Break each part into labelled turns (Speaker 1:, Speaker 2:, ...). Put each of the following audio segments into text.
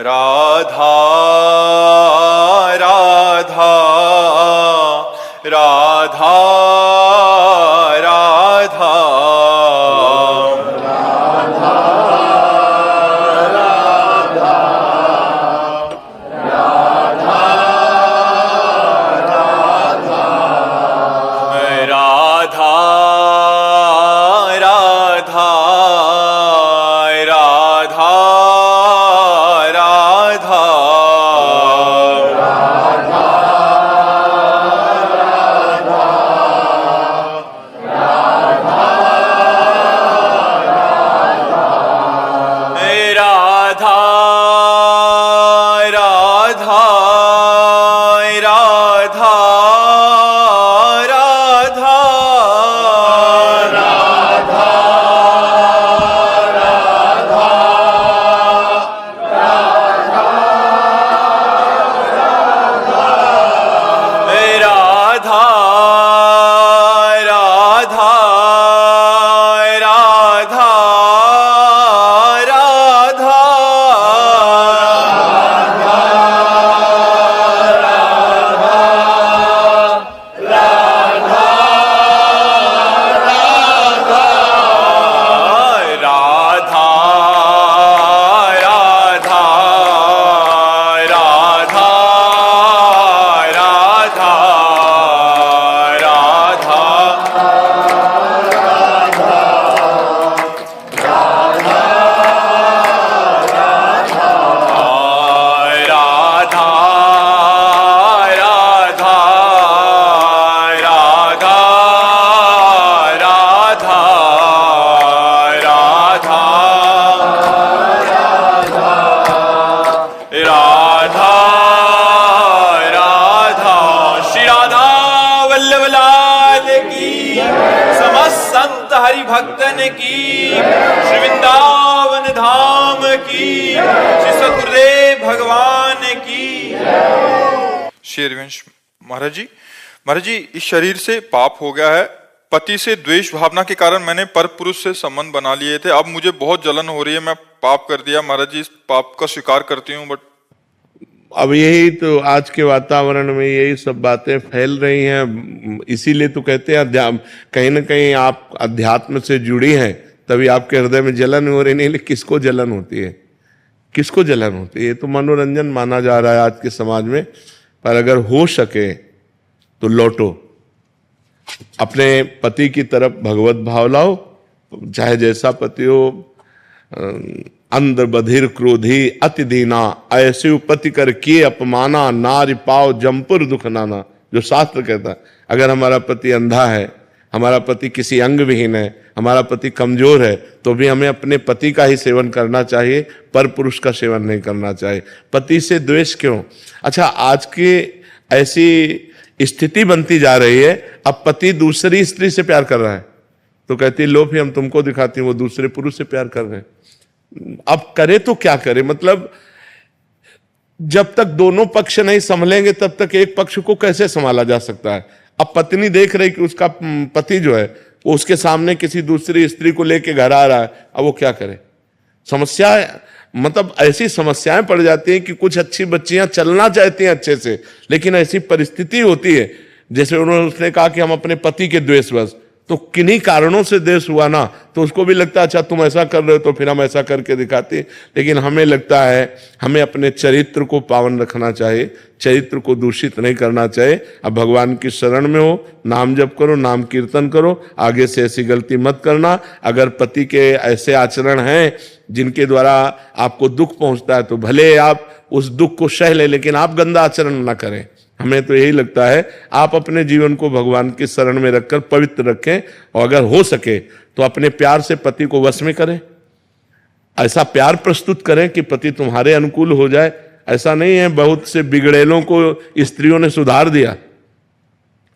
Speaker 1: राधा राधा राधा राधा हरि भक्तन की, श्री वृंदावन धाम की, श्री सतगुरुदेव भगवान की। श्री हरिवंश महाराज जी इस शरीर से पाप हो गया है। पति से द्वेष भावना के कारण मैंने पर पुरुष से संबंध बना लिए थे। अब मुझे बहुत जलन हो रही है, मैं पाप कर दिया महाराज जी, इस पाप का स्वीकार करती हूँ। बट
Speaker 2: अब यही तो आज के वातावरण में यही सब बातें फैल रही हैं। इसीलिए तो कहते हैं कहीं ना कहीं आप अध्यात्म से जुड़ी हैं, तभी आपके हृदय में जलन हो रही। नहीं, किसको जलन होती है? किसको जलन होती है? ये तो मनोरंजन माना जा रहा है आज के समाज में। पर अगर हो सके तो लौटो, अपने पति की तरफ भगवत भाव लाओ, चाहे जैसा पति हो। अंदर बधिर क्रोधी अति दीना, ऐसे पति कर किए अपमाना, नारी पाव जमपुर दुख नाना, जो शास्त्र कहता है। अगर हमारा पति अंधा है, हमारा पति किसी अंग विहीन है, हमारा पति कमजोर है, तो भी हमें अपने पति का ही सेवन करना चाहिए, पर पुरुष का सेवन नहीं करना चाहिए। पति से द्वेष क्यों? अच्छा, आज की ऐसी स्थिति बनती जा रही है, अब पति दूसरी स्त्री से प्यार कर रहा है तो कहती लो फिर हम तुमको दिखाती हूं, वो दूसरे पुरुष से प्यार कर रहे हैं। अब करे तो क्या करे? मतलब जब तक दोनों पक्ष नहीं संभलेंगे तब तक एक पक्ष को कैसे संभाला जा सकता है? अब पत्नी देख रही कि उसका पति जो है वो उसके सामने किसी दूसरी स्त्री को लेके घर आ रहा है, अब वो क्या करे? समस्या मतलब ऐसी समस्याएं पड़ जाती हैं कि कुछ अच्छी बच्चियां चलना चाहती हैं अच्छे से, लेकिन ऐसी परिस्थिति होती है, जैसे उसने कहा कि हम अपने पति के द्वेषवश, तो किन्हीं कारणों से द्वेष हुआ ना, तो उसको भी लगता है अच्छा तुम ऐसा कर रहे हो तो फिर हम ऐसा करके दिखाते। लेकिन हमें लगता है हमें अपने चरित्र को पावन रखना चाहिए, चरित्र को दूषित नहीं करना चाहिए। अब भगवान की शरण में हो, नाम जप करो, नाम कीर्तन करो, आगे से ऐसी गलती मत करना। अगर पति के ऐसे आचरण हैं जिनके द्वारा आपको दुख पहुंचता है तो भले आप उस दुख को सह ले, लेकिन आप गंदा आचरण ना करें। हमें तो यही लगता है आप अपने जीवन को भगवान की शरण में रखकर पवित्र रखें, और अगर हो सके तो अपने प्यार से पति को वश में करें। ऐसा प्यार प्रस्तुत करें कि पति तुम्हारे अनुकूल हो जाए। ऐसा नहीं है, बहुत से बिगड़ेलों को स्त्रियों ने सुधार दिया,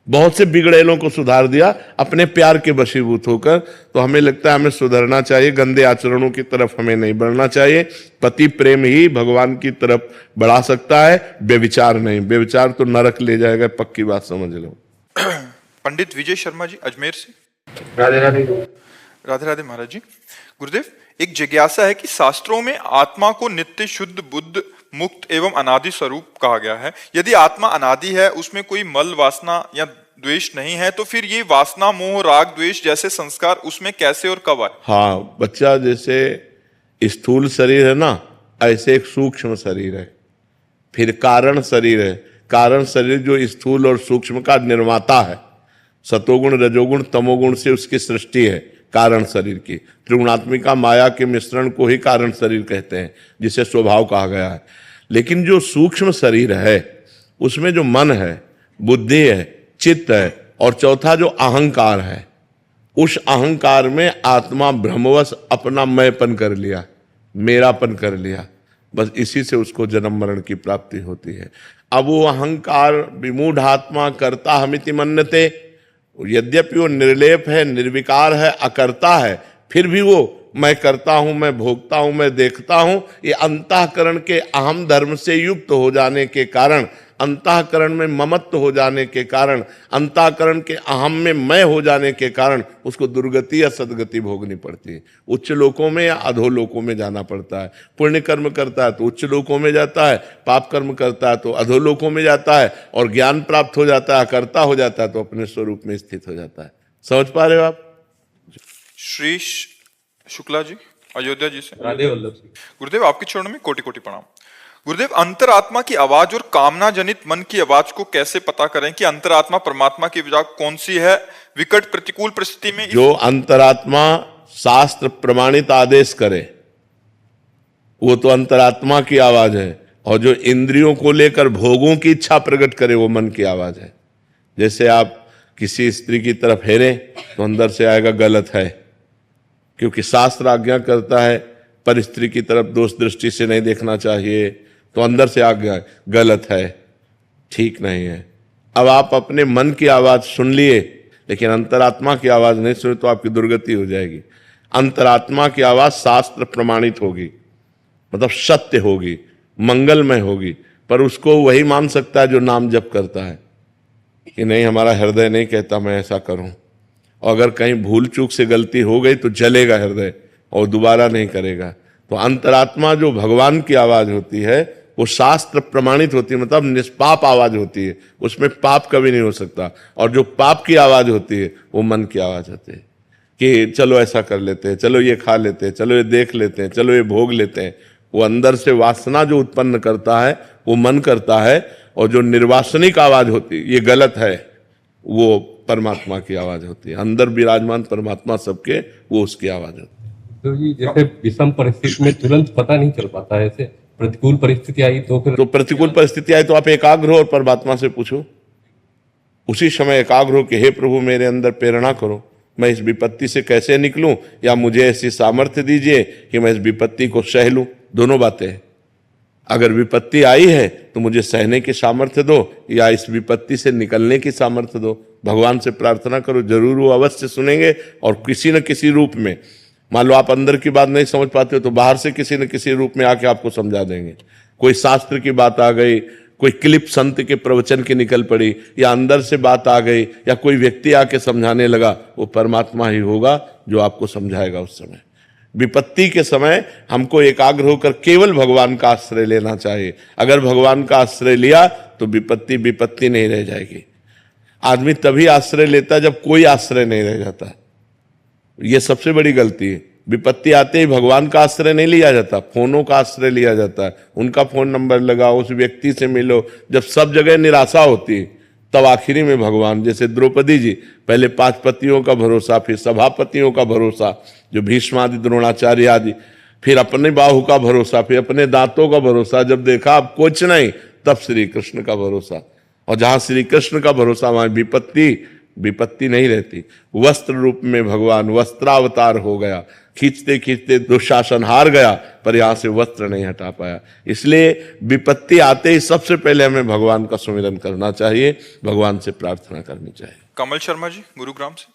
Speaker 2: बहुत से बिगड़ेलों को सुधार दिया अपने प्यार के वशीभूत होकर। तो हमें लगता है हमें सुधरना चाहिए, गंदे आचरणों की तरफ हमें नहीं बढ़ना चाहिए। पति प्रेम ही भगवान की तरफ बढ़ा सकता है, व्यभिचार नहीं। व्यभिचार तो नरक ले जाएगा, पक्की बात समझ लो।
Speaker 1: पंडित विजय शर्मा जी अजमेर से।
Speaker 2: राधे राधे।
Speaker 1: राधे राधे महाराज जी। गुरुदेव, एक जिज्ञासा है कि शास्त्रों में आत्मा को नित्य, शुद्ध, बुद्ध, मुक्त एवं अनादि स्वरूप कहा गया है। यदि आत्मा अनादि है, उसमें कोई मल, वासना या द्वेष नहीं है, तो फिर ये वासना, मोह, राग, द्वेष जैसे संस्कार उसमें कैसे और कब आए?
Speaker 2: हाँ, बच्चा जैसे स्थूल शरीर है ना, ऐसे एक सूक्ष्म शरीर है, फिर कारण शरीर है। कारण शरीर जो स्थूल और सूक्ष्म का निर्माता है, सतोगुण, रजोगुण, तमोगुण से उसकी सृष्टि है। कारण शरीर की त्रिगुणात्मिका माया के मिश्रण को ही कारण शरीर कहते हैं, जिसे स्वभाव कहा गया है। लेकिन जो सूक्ष्म शरीर है, उसमें जो मन है, बुद्धि है, चित्त है, और चौथा जो अहंकार है, उस अहंकार में आत्मा भ्रमवश अपना मैंपन कर लिया, मेरापन कर लिया। बस इसी से उसको जन्म मरण की प्राप्ति होती है। अब वो अहंकार विमूढ़ आत्मा करता हमिति मन्यते, यद्यपि वो निर्लेप है, निर्विकार है, अकर्ता है, फिर भी वो मैं करता हूं, मैं भोगता हूं, मैं देखता हूं, ये अंतःकरण के अहम धर्म से युक्त हो जाने के कारण, अंतःकरण में ममत्व हो जाने के कारण, अंतःकरण के अहम में मैं हो जाने के कारण उसको दुर्गति या सदगति भोगनी पड़ती है। उच्च लोकों में या अधोलोकों में जाना पड़ता है। पुण्य कर्म करता है तो उच्च लोकों में जाता है, पाप कर्म करता है तो अधोलोकों में जाता है, और ज्ञान प्राप्त हो जाता है, कर्ता हो जाता है तो अपने स्वरूप में स्थित हो जाता है। समझ पा रहे हो आप?
Speaker 1: श्री शुक्ला जी अयोध्या जी से।
Speaker 3: राधे वल्लभ सिंह।
Speaker 1: गुरुदेव, आपके चरणों में कोटि कोटि प्रणाम। गुरुदेव, अंतरात्मा की आवाज और कामना जनित मन की आवाज को कैसे पता करें कि अंतरात्मा परमात्मा की आवाज कौन सी है? विकट प्रतिकूल परिस्थिति में
Speaker 2: जो अंतरात्मा शास्त्र प्रमाणित आदेश करे वो तो अंतरात्मा की आवाज है, और जो इंद्रियों को लेकर भोगों की इच्छा प्रकट करे वो मन की आवाज है। जैसे आप किसी स्त्री की तरफ हेरे तो अंदर से आएगा गलत है, क्योंकि शास्त्र आज्ञा करता है पर स्त्री की तरफ दोष दृष्टि से नहीं देखना चाहिए, तो अंदर से आज्ञा गलत है, ठीक नहीं है। अब आप अपने मन की आवाज सुन लिए लेकिन अंतरात्मा की आवाज नहीं सुने तो आपकी दुर्गति हो जाएगी। अंतरात्मा की आवाज शास्त्र प्रमाणित होगी, मतलब सत्य होगी, मंगलमय होगी, पर उसको वही मान सकता है जो नाम जप करता है कि नहीं, हमारा हृदय नहीं कहता मैं ऐसा करूं। और अगर कहीं भूल चूक से गलती हो गई तो जलेगा हृदय और दोबारा नहीं करेगा। तो अंतरात्मा जो भगवान की आवाज होती है वो शास्त्र प्रमाणित होती है, मतलब निष्पाप आवाज होती है, उसमें पाप कभी नहीं हो सकता। और जो पाप की आवाज होती है वो मन की आवाज होती है कि चलो ऐसा कर लेते हैं, चलो ये खा लेते हैं, चलो ये देख लेते हैं, चलो ये भोग लेते हैं। वो अंदर से वासना जो उत्पन्न करता है वो मन करता है, और जो निर्वासनिक आवाज होती है ये गलत है, वो परमात्मा की आवाज होती है। अंदर विराजमान परमात्मा सबके, वो उसकी आवाज होती है।
Speaker 3: तो जी जैसे विषम परिस्थिति में तुरंत पता नहीं चल पाता है, ऐसे प्रतिकूल परिस्थिति आई तो फिर
Speaker 2: तो प्रतिकूल परिस्थिति आई तो आप एकाग्र हो और परमात्मा से पूछो, उसी समय एकाग्र हो कि हे प्रभु मेरे अंदर प्रेरणा करो, मैं इस विपत्ति से कैसे निकलूं, या मुझे ऐसी सामर्थ्य दीजिए कि मैं इस विपत्ति को सह लूं। दोनों बातें हैं। अगर विपत्ति आई है तो मुझे सहने की सामर्थ्य दो, या इस विपत्ति से निकलने की सामर्थ्य दो। भगवान से प्रार्थना करो, जरूर वो अवश्य सुनेंगे, और किसी न किसी रूप में। मान लो आप अंदर की बात नहीं समझ पाते हो तो बाहर से किसी न किसी रूप में आके आपको समझा देंगे। कोई शास्त्र की बात आ गई, कोई क्लिप संत के प्रवचन की निकल पड़ी, या अंदर से बात आ गई, या कोई व्यक्ति आके समझाने लगा, वो परमात्मा ही होगा जो आपको समझाएगा उस समय। विपत्ति के समय हमको एकाग्र होकर केवल भगवान का आश्रय लेना चाहिए। अगर भगवान का आश्रय लिया तो विपत्ति विपत्ति नहीं रह जाएगी। आदमी तभी आश्रय लेता है जब कोई आश्रय नहीं रह जाता। यह सबसे बड़ी गलती है। विपत्ति आते ही भगवान का आश्रय नहीं लिया जाता, फोनों का आश्रय लिया जाता है। उनका फोन नंबर लगाओ, उस व्यक्ति से मिलो। जब सब जगह निराशा होती है तब आखिरी में भगवान, जैसे द्रौपदी जी, पहले 5 पतियों का भरोसा, फिर सभापतियों का भरोसा जो भीष्म आदि, द्रोणाचार्य आदि, फिर अपने बाहु का भरोसा, फिर अपने दांतों का भरोसा। जब देखा अब कुछ नहीं, तब श्री कृष्ण का भरोसा। और जहां श्री कृष्ण का भरोसा वहां विपत्ति नहीं रहती। वस्त्र रूप में भगवान वस्त्रावतार हो गया, खींचते खींचते दुशासन हार गया, पर यहां से वस्त्र नहीं हटा पाया। इसलिए विपत्ति आते ही सबसे पहले हमें भगवान का सुमिरन करना चाहिए, भगवान से प्रार्थना करनी चाहिए।
Speaker 1: कमल शर्मा जी गुरुग्राम से।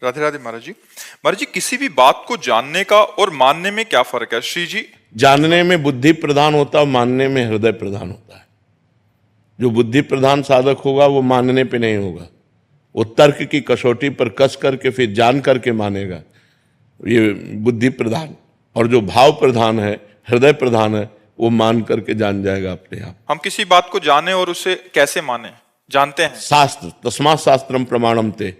Speaker 1: राधे राधे महाराज जी। महाराज जी, किसी भी बात को जानने का और मानने में क्या फर्क है? श्री जी,
Speaker 2: जानने में बुद्धि प्रधान होता है, मानने में हृदय प्रधान होता है। जो बुद्धि प्रधान साधक होगा वो मानने पे नहीं होगा, वो तर्क की कसौटी पर कस करके फिर जान करके मानेगा। ये बुद्धि प्रधान, और जो भाव प्रधान है, हृदय प्रधान है, वो मान करके जान जाएगा अपने आप।
Speaker 1: हम किसी बात को जाने और उसे कैसे माने, जानते हैं?
Speaker 2: शास्त्र, तस्मात् शास्त्रम प्रमाणम ते,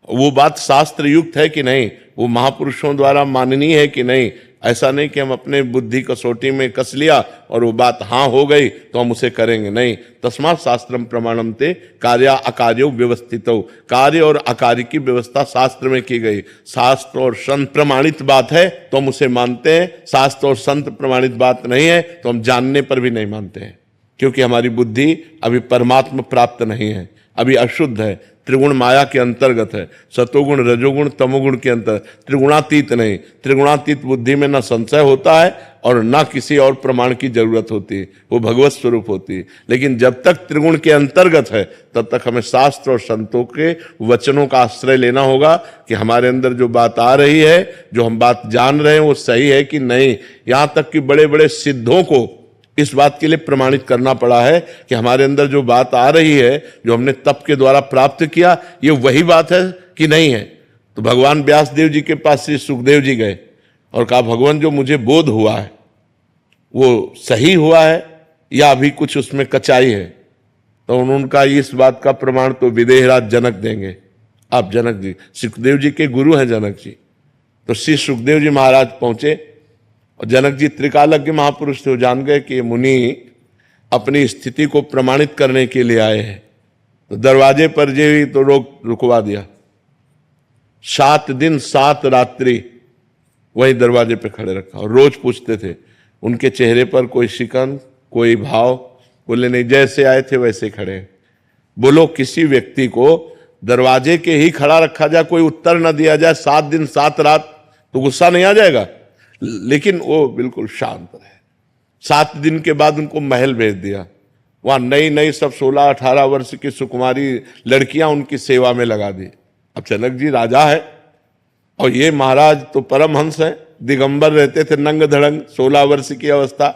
Speaker 2: वो बात शास्त्र युक्त है कि नहीं, वो महापुरुषों द्वारा माननीय है कि नहीं। ऐसा नहीं कि हम अपने बुद्धि कसौटी में कस लिया और वो बात हाँ हो गई तो हम उसे करेंगे, नहीं। तस्मात् शास्त्रम प्रमाणम ते कार्य अकार्यो व्यवस्थितो, कार्य और अकार्य की व्यवस्था शास्त्र में की गई। शास्त्र और संत प्रमाणित बात है तो हम उसे मानते हैं, शास्त्र और संत प्रमाणित बात नहीं है तो हम जानने पर भी नहीं मानते हैं, क्योंकि हमारी बुद्धि अभी परमात्मा प्राप्त नहीं है, अभी अशुद्ध है, त्रिगुण माया के अंतर्गत है, सतोगुण रजोगुण तमोगुण के अंतर, त्रिगुणातीत नहीं। त्रिगुणातीत बुद्धि में न संशय होता है और न किसी और प्रमाण की जरूरत होती है, वो भगवत स्वरूप होती है। लेकिन जब तक त्रिगुण के अंतर्गत है तब तक हमें शास्त्र और संतों के वचनों का आश्रय लेना होगा कि हमारे अंदर जो बात आ रही है, जो हम बात जान रहे हैं, वो सही है कि नहीं। यहां तक कि बड़े बड़े सिद्धों को इस बात के लिए प्रमाणित करना पड़ा है कि हमारे अंदर जो बात आ रही है, जो हमने तप के द्वारा प्राप्त किया, ये वही बात है कि नहीं है। तो भगवान व्यास देव जी के पास श्री सुखदेव जी गए और कहा, भगवान जो मुझे बोध हुआ है वो सही हुआ है या अभी कुछ उसमें कचाई है? तो उन्होंने कहा, इस बात का प्रमाण तो विदेहराज जनक देंगे। आप जनक जी, सुखदेव जी के गुरु हैं जनक जी। तो श्री सुखदेव जी महाराज पहुंचे और जनक जी त्रिकालज्ञ महापुरुष थे, वो जान गए कि मुनि अपनी स्थिति को प्रमाणित करने के लिए आए हैं। तो दरवाजे पर जे ही तो रुकवा दिया। 7 दिन 7 रात्रि वही दरवाजे पे खड़े रखा और रोज पूछते थे। उनके चेहरे पर कोई शिकन, कोई भाव, बोले नहीं, जैसे आए थे वैसे खड़े हैं। बोलो, किसी व्यक्ति को दरवाजे के ही खड़ा रखा जाए, कोई उत्तर न दिया जाए 7 दिन 7 रात, तो गुस्सा नहीं आ जाएगा? लेकिन वो बिल्कुल शांत रहे। 7 दिन के बाद उनको महल भेज दिया। वहां नई नई सब 16-18 वर्ष की सुकुमारी लड़कियां उनकी सेवा में लगा दी। अब जनक जी राजा है और ये महाराज तो परमहंस है, दिगंबर रहते थे, नंग धड़ंग, 16 वर्ष की अवस्था।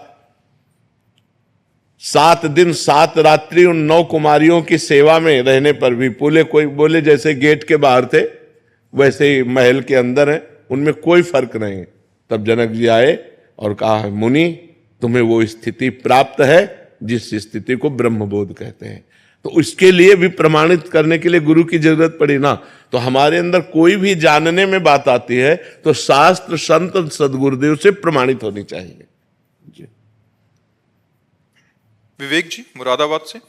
Speaker 2: 7 दिन 7 रात्रि उन 9 कुमारियों की सेवा में रहने पर भी बोले जैसे गेट के बाहर थे वैसे ही महल के अंदर है, उनमें कोई फर्क नहीं। तब जनक जी आए और कहा, मुनि तुम्हें वो स्थिति प्राप्त है जिस स्थिति को ब्रह्मबोध कहते हैं। तो इसके लिए भी प्रमाणित करने के लिए गुरु की जरूरत पड़ी ना। तो हमारे अंदर कोई भी जानने में बात आती है तो शास्त्र संत सदगुरुदेव से प्रमाणित होनी चाहिए। जी।
Speaker 1: विवेक जी मुरादाबाद से।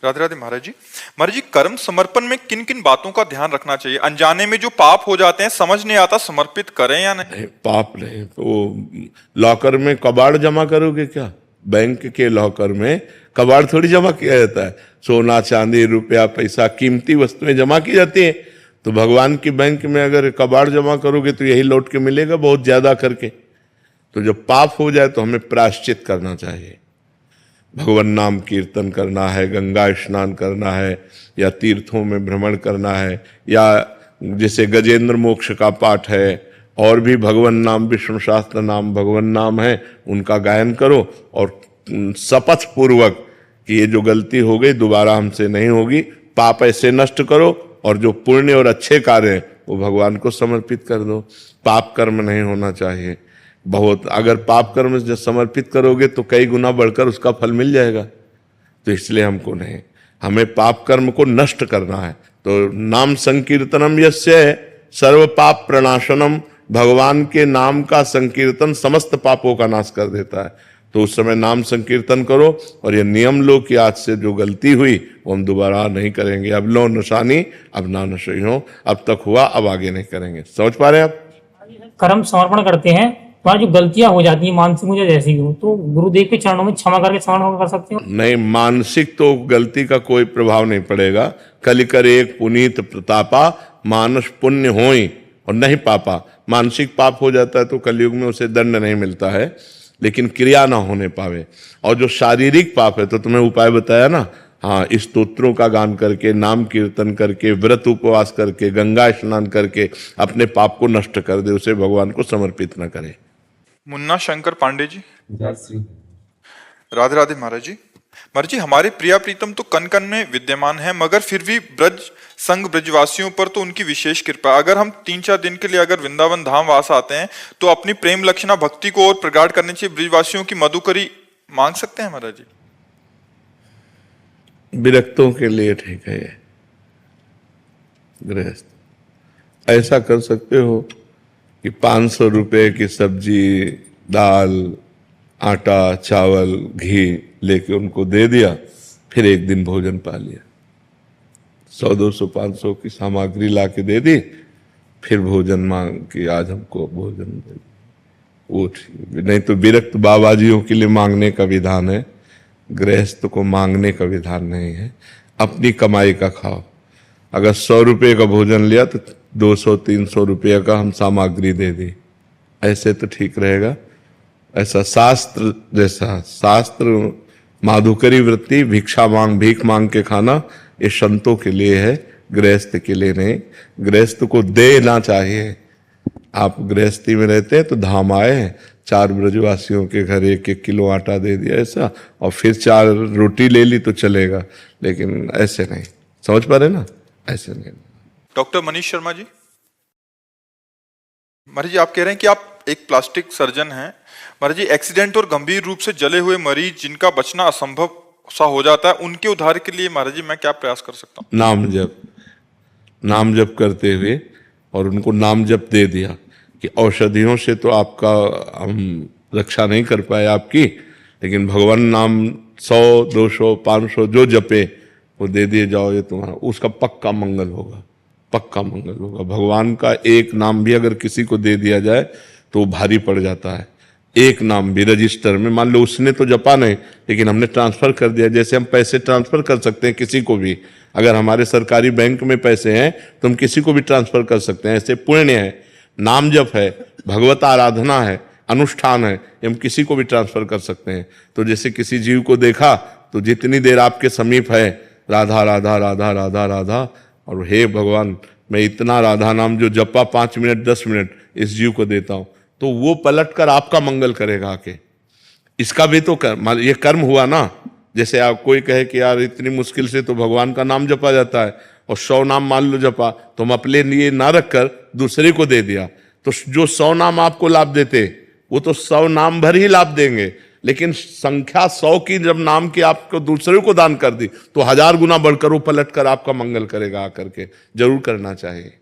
Speaker 1: राधे राधे महाराज जी। महाराज जी, कर्म समर्पण में किन किन बातों का ध्यान रखना चाहिए? अनजाने में जो पाप हो जाते हैं, समझ नहीं आता समर्पित करें या नहीं?
Speaker 2: पाप नहीं तो लॉकर में कबाड़ जमा करोगे क्या? बैंक के लॉकर में कबाड़ थोड़ी जमा किया जाता है। सोना चांदी रुपया पैसा कीमती वस्तुएं जमा की जाती है। तो भगवान की बैंक में अगर कबाड़ जमा करोगे तो यही लौट के मिलेगा, बहुत ज्यादा करके। तो जब पाप हो जाए तो हमें प्रायश्चित करना चाहिए। भगवान नाम कीर्तन करना है, गंगा स्नान करना है, या तीर्थों में भ्रमण करना है, या जैसे गजेंद्र मोक्ष का पाठ है, और भी भगवान नाम, विष्णु शास्त्र नाम भगवान नाम है, उनका गायन करो और शपथ पूर्वक कि ये जो गलती हो गई दोबारा हमसे नहीं होगी। पाप ऐसे नष्ट करो और जो पुण्य और अच्छे कार्य हैं वो भगवान को समर्पित कर दो। पाप कर्म नहीं होना चाहिए। बहुत अगर पाप कर्म जब समर्पित करोगे तो कई गुना बढ़कर उसका फल मिल जाएगा। तो इसलिए हमको नहीं, हमें पाप कर्म को नष्ट करना है। तो नाम संकीर्तनम यस्य सर्व पाप प्रणाशनम, भगवान के नाम का संकीर्तन समस्त पापों का नाश कर देता है। तो उस समय नाम संकीर्तन करो और ये नियम लो कि आज से जो गलती हुई वो हम दोबारा नहीं करेंगे। अब लो नशानी, अब ना नशे हो, अब तक हुआ अब आगे नहीं करेंगे। समझ पा रहे हैं आप?
Speaker 4: कर्म समर्पण करते हैं, तुम्हारी जो गलतियां हो जाती हैं मानसिक मुझे जैसी भी हो, तो गुरुदेव के चरणों में क्षमा करके समर्पण कर सकते हो?
Speaker 2: नहीं, मानसिक तो गलती का कोई प्रभाव नहीं पड़ेगा। कलिकर एक पुनीत प्रतापा, मानस पुण्य होई और नहीं पापा। मानसिक पाप हो जाता है तो कलयुग में उसे दंड नहीं मिलता है, लेकिन क्रिया ना होने पावे। और जो शारीरिक पाप है तो तुम्हें उपाय बताया ना, हाँ, स्तोत्रों का गान करके, नाम कीर्तन करके, व्रत उपवास करके, गंगा स्नान करके अपने पाप को नष्ट कर दे, उसे भगवान को समर्पित न करे।
Speaker 1: मुन्ना शंकर पांडे जी।
Speaker 3: जय श्री
Speaker 1: राधे राधे महाराज जी। महाराज जी, हमारे प्रिया प्रीतम तो कन कन में विद्यमान है, मगर फिर भी ब्रज संघ ब्रजवासियों पर तो उनकी विशेष कृपा। अगर हम 3-4 दिन के लिए अगर वृंदावन धाम वास आते हैं तो अपनी प्रेम लक्षणा भक्ति को और प्रगाढ़ करने से ब्रजवासियों की मधुकरी मांग सकते हैं महाराज जी?
Speaker 2: विरक्तों के लिए ठीक है ये। गृहस्थ ऐसा कर सकते हो कि 500 रुपए की सब्जी, दाल, आटा, चावल, घी लेके उनको दे दिया, फिर एक दिन भोजन पा लिया। 100, 200, 500 की सामग्री ला के दे दी, फिर भोजन मांग कि आज हमको भोजन दे। वो ठीक। नहीं तो विरक्त बाबाजियों के लिए मांगने का विधान है, गृहस्थ को मांगने का विधान नहीं है। अपनी कमाई का खाओ। अगर 100 रुपये का भोजन लिया तो 200-300 रुपये का हम सामग्री दे दी, ऐसे तो ठीक रहेगा। ऐसा शास्त्र जैसा, शास्त्र माधुकरी वृत्ति, भिक्षा मांग, भीख मांग के खाना, ये संतों के लिए है, गृहस्थ के लिए नहीं। गृहस्थ को देना चाहिए। आप गृहस्थी में रहते हैं तो धाम आए, 4 ब्रजवासियों के घर 1-1 किलो आटा दे दिया ऐसा, और फिर 4 रोटी ले ली तो चलेगा, लेकिन ऐसे नहीं। समझ पा रहे ना? ऐसे नहीं।
Speaker 1: डॉक्टर मनीष शर्मा जी, महाराज जी आप कह रहे हैं कि आप एक प्लास्टिक सर्जन हैं। महाराज जी, एक्सीडेंट और गंभीर रूप से जले हुए मरीज जिनका बचना असंभव सा हो जाता है, उनके उद्धार के लिए महाराज जी मैं क्या प्रयास कर सकता हूँ?
Speaker 2: नाम जप करते हुए, और उनको नाम जप दे दिया कि औषधियों से तो आपका हम रक्षा नहीं कर पाए आपकी, लेकिन भगवान नाम 100, 200, 500 जो जपे वो दे दिए जाओ, ये तुम्हारा उसका पक्का मंगल होगा, पक्का मंगल होगा। भगवान का एक नाम भी अगर किसी को दे दिया जाए तो वो भारी पड़ जाता है। एक नाम भी रजिस्टर में, मान लो उसने तो जपा नहीं, लेकिन हमने ट्रांसफर कर दिया। जैसे हम पैसे ट्रांसफर कर सकते हैं किसी को भी, अगर हमारे सरकारी बैंक में पैसे हैं तो हम किसी को भी ट्रांसफर कर सकते हैं। ऐसे पुण्य है, नाम जप है, भगवत आराधना है, अनुष्ठान है, हम किसी को भी ट्रांसफर कर सकते हैं। तो जैसे किसी जीव को देखा तो जितनी देर आपके समीप है, राधा राधा राधा राधा राधा, और हे भगवान मैं इतना राधा नाम जो जपा 5 मिनट 10 मिनट इस जीव को देता हूं, तो वो पलट कर आपका मंगल करेगा आके। इसका भी तो कर्म, ये कर्म हुआ ना। जैसे आप कोई कहे कि यार इतनी मुश्किल से तो भगवान का नाम जपा जाता है, और 100 नाम मान लो जपा, तो हम अपने लिए ना रख कर दूसरे को दे दिया, तो जो 100 नाम आपको लाभ देते वो तो 100 नाम भर ही लाभ देंगे, लेकिन संख्या 100 की जब नाम की आपको दूसरे को दान कर दी तो 1000 गुना बढ़कर वो पलट कर आपका मंगल करेगा आकर के। जरूर करना चाहिए।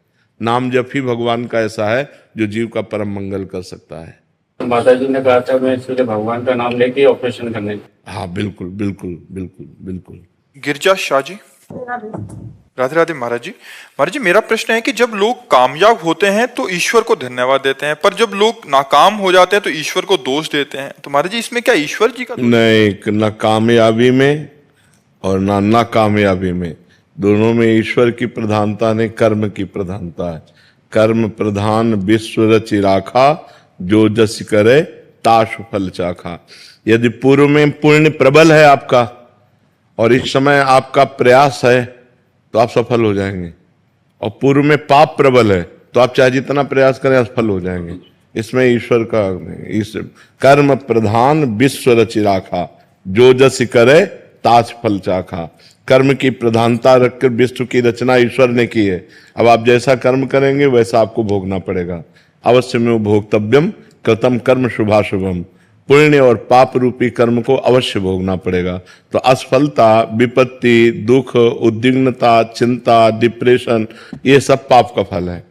Speaker 2: नाम जप ही भगवान का ऐसा है जो जीव का परम मंगल कर सकता है।
Speaker 5: माता जी ने कहा था मैं इसलिए भगवान का नाम लेके ऑपरेशन करने।
Speaker 2: हाँ बिल्कुल बिल्कुल बिल्कुल बिल्कुल।
Speaker 1: गिरजा शाह जी, राधे राधे महाराज जी। महाराज जी मेरा प्रश्न है कि जब लोग कामयाब होते हैं तो ईश्वर को धन्यवाद देते हैं, पर जब लोग नाकाम हो जाते हैं तो ईश्वर को दोष देते हैं, तो महाराज जी इसमें क्या ईश्वर जी का दोष?
Speaker 2: नहीं, ना कामयाबी में और ना नाकामयाबी में, दोनों में ईश्वर की प्रधानता नहीं, कर्म की प्रधानता है। कर्म प्रधान विश्व रचि राखा, जो जस करे ताश फल चाखा। यदि पूर्व में पुण्य प्रबल है आपका और इस समय आपका प्रयास है तो आप सफल हो जाएंगे, और पूर्व में पाप प्रबल है तो आप चाहे जितना प्रयास करें असफल हो जाएंगे। इसमें ईश्वर का इस कर्म प्रधान विश्व रचि राखा, जो जस करे ताज फल चाखा। कर्म की प्रधानता रखकर विश्व की रचना ईश्वर ने की है। अब आप जैसा कर्म करेंगे वैसा आपको भोगना पड़ेगा। अवश्य में भोक्तव्यम कृतम कर्म शुभाशुभम। पुण्य और पाप रूपी कर्म को अवश्य भोगना पड़ेगा। तो असफलता, विपत्ति, दुख, उद्विग्नता, चिंता, डिप्रेशन, ये सब पाप का फल है।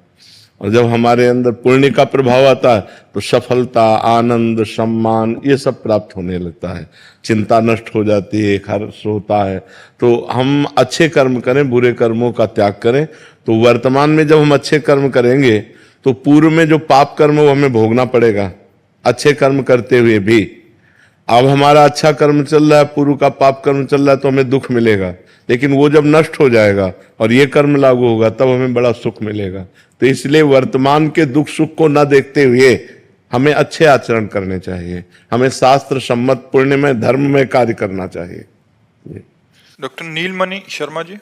Speaker 2: और जब हमारे अंदर पुण्य का प्रभाव आता है तो सफलता, आनंद, सम्मान, ये सब प्राप्त होने लगता है। चिंता नष्ट हो जाती है, हर्ष होता है। तो हम अच्छे कर्म करें, बुरे कर्मों का त्याग करें। तो वर्तमान में जब हम अच्छे कर्म करेंगे तो पूर्व में जो पाप कर्म वो हमें भोगना पड़ेगा, अच्छे कर्म करते हुए भी। अब हमारा अच्छा कर्म चल रहा है, पूर्व का पाप कर्म चल रहा है, तो हमें दुख मिलेगा, लेकिन वो जब नष्ट हो जाएगा और ये कर्म लागू होगा तब हमें बड़ा सुख मिलेगा। तो इसलिए वर्तमान के दुख सुख को न देखते हुए हमें अच्छे आचरण करने चाहिए। हमें शास्त्र सम्मत पुण्य में, धर्म में कार्य करना चाहिए।
Speaker 1: डॉक्टर नीलमणि शर्मा जी,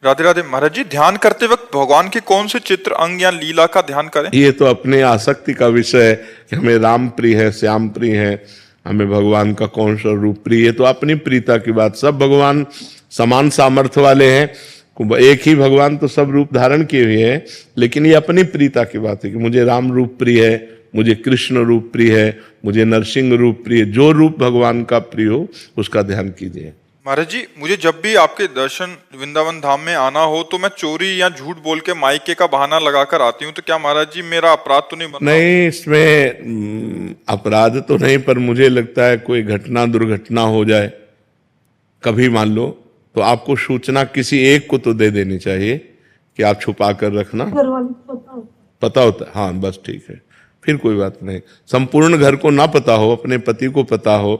Speaker 1: राधे राधे महाराज जी। ध्यान करते वक्त भगवान के कौन से चित्र, अंग या लीला का ध्यान करें?
Speaker 2: ये तो अपने आसक्ति का विषय है कि हमें राम प्रिय है, श्याम प्रिय है, हमें भगवान का कौन सा रूप प्रिय है, तो अपनी प्रियता की बात। सब भगवान समान सामर्थ्य वाले हैं, एक ही भगवान तो सब रूप धारण किए हुए हैं, लेकिन ये अपनी प्रियता की बात है कि मुझे राम रूप प्रिय है, मुझे कृष्ण रूप प्रिय है, मुझे नरसिंह रूप प्रिय है। जो रूप भगवान का प्रिय हो उसका ध्यान कीजिए।
Speaker 1: महाराज जी, मुझे जब भी आपके दर्शन वृंदावन धाम में आना हो तो मैं चोरी या झूठ बोल के मायके का बहाना लगाकर आती हूँ, तो क्या महाराज जी मेरा अपराध तो नहीं बनता?
Speaker 2: नहीं, इसमें अपराध तो नहीं, पर मुझे लगता है कोई घटना दुर्घटना हो जाए कभी मान लो, तो आपको सूचना किसी एक को तो दे देनी चाहिए कि आप छुपा कर रखना। पता होता है, हाँ बस ठीक है, फिर कोई बात नहीं। संपूर्ण घर को ना पता हो, अपने पति को पता हो